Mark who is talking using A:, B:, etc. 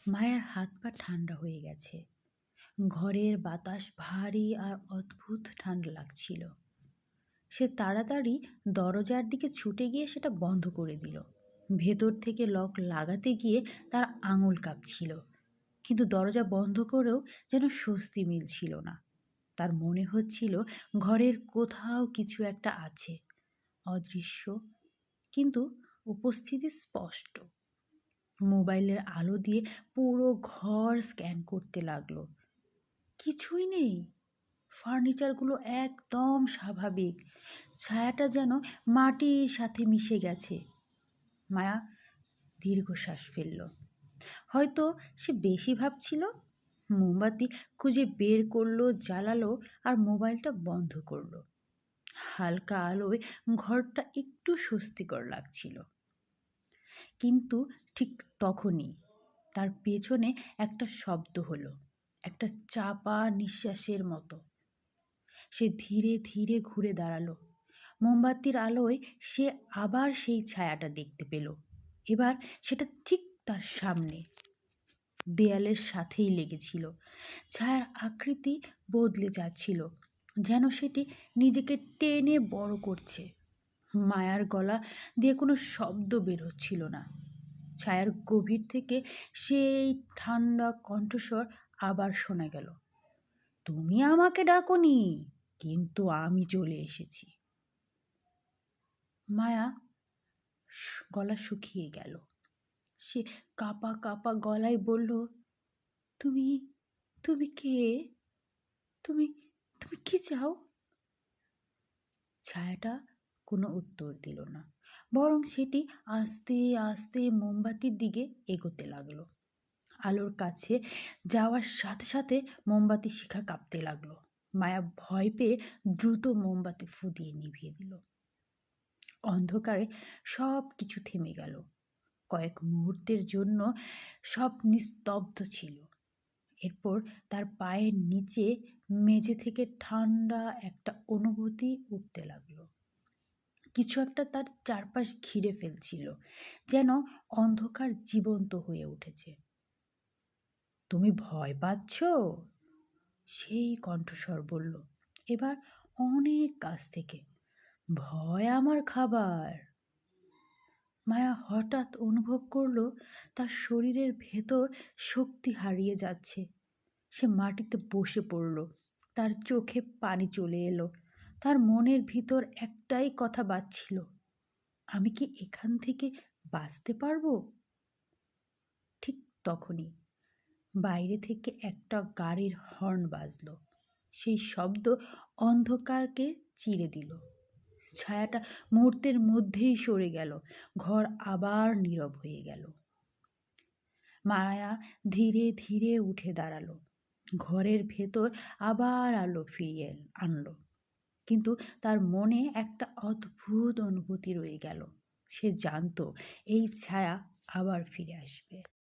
A: মায়ের হাত পা ঠান্ডা হয়ে গেছে। ঘরের বাতাস ভারী আর অদ্ভুত ঠান্ডা লাগছিল। সে তাড়াতাড়ি দরজার দিকে ছুটে গিয়ে সেটা বন্ধ করে দিল। ভেতর থেকে লক লাগাতে গিয়ে তার আঙুল কাঁপছিল, কিন্তু দরজা বন্ধ করেও যেন স্বস্তি মিলছিল না। তার মনে হচ্ছিল ঘরের কোথাও কিছু একটা আছে, অদৃশ্য কিন্তু উপস্থিতি স্পষ্ট। মোবাইলের আলো দিয়ে পুরো ঘর স্ক্যান করতে লাগলো। কিছুই নেই। ফার্নিচারগুলো একদম স্বাভাবিক, ছায়াটা যেন মাটির সাথে মিশে গেছে। মায়া দীর্ঘশ্বাস ফেলল। হয়তো সে বেশি ভাবছিল। মোমবাতি খুঁজে বের করলো, জ্বালালো আর মোবাইলটা বন্ধ করলো। হালকা আলোয় ঘরটা একটু স্বস্তিকর লাগছিল। কিন্তু ঠিক তখনই তার পেছনে একটা শব্দ হলো, একটা চাপা নিঃশ্বাসের মতো। সে ধীরে ধীরে ঘুরে দাঁড়ালো। মোমবাতির আলোয় সে আবার সেই ছায়াটা দেখতে পেল। এবার সেটা ঠিক তার সামনে, দেয়ালের সাথেই লেগেছিল। ছায়ার আকৃতি বদলে যাচ্ছিল, যেন সেটি নিজেকে টেনে বড় করছে। মায়ার গলা দিয়ে কোনো শব্দ বের হচ্ছিল না। ছায়ার গভীর থেকে সেই ঠান্ডা কণ্ঠস্বর আবার শোনা গেল, তুমি আমাকে ডাকোনি, কিন্তু আমি চলে এসেছি। মায়া গলা শুকিয়ে গেল। সে কাঁপা কাঁপা গলায় বলল, তুমি তুমি কে? তুমি তুমি কি চাও? ছায়াটা কোনো উত্তর দিল না, বরং সেটি আস্তে আস্তে মোমবাতির দিকে এগোতে লাগলো। আলোর কাছে যাওয়ার সাথে সাথে মোমবাতির শিখা কাঁপতে লাগলো। মায়া ভয় পেয়ে দ্রুত মোমবাতি ফু দিয়ে নিভিয়ে দিল। অন্ধকারে সব কিছু থেমে গেল। কয়েক মুহূর্তের জন্য সব নিস্তব্ধ ছিল। এরপর তার পায়ের নিচে মেঝে থেকে ঠান্ডা একটা অনুভূতি উঠতে লাগলো। কিছু একটা তার চারপাশ ঘিরে ফেলছিল, যেন অন্ধকার জীবন্ত হয়ে উঠেছে। তুমি ভয় পাচ্ছ? সেই কণ্ঠস্বর বলল, এবার অনেক কাছ থেকে। ভয় আমার খাবার। মায়া হঠাৎ অনুভব করলো তার শরীরের ভেতর শক্তি হারিয়ে যাচ্ছে। সে মাটিতে বসে পড়ল। তার চোখে পানি চলে এলো। তার মনের ভিতর একটাই কথা বাজছিল, আমি কি এখান থেকে বাঁচতে পারবো? ঠিক তখনই বাইরে থেকে একটা গাড়ির হর্ন বাজলো। সেই শব্দ অন্ধকারকে চিরে দিল। ছায়াটা মুহূর্তের মধ্যেই সরে গেল। ঘর আবার নীরব হয়ে গেল। মায়া ধীরে ধীরে উঠে দাঁড়ালো। ঘরের ভেতর আবার আলো ফিরিয়ে আনলো, কিন্তু তার মনে একটা অদ্ভুত অনুভূতি রয়ে গেল। সে জানতো এই ছায়া আবার ফিরে আসবে।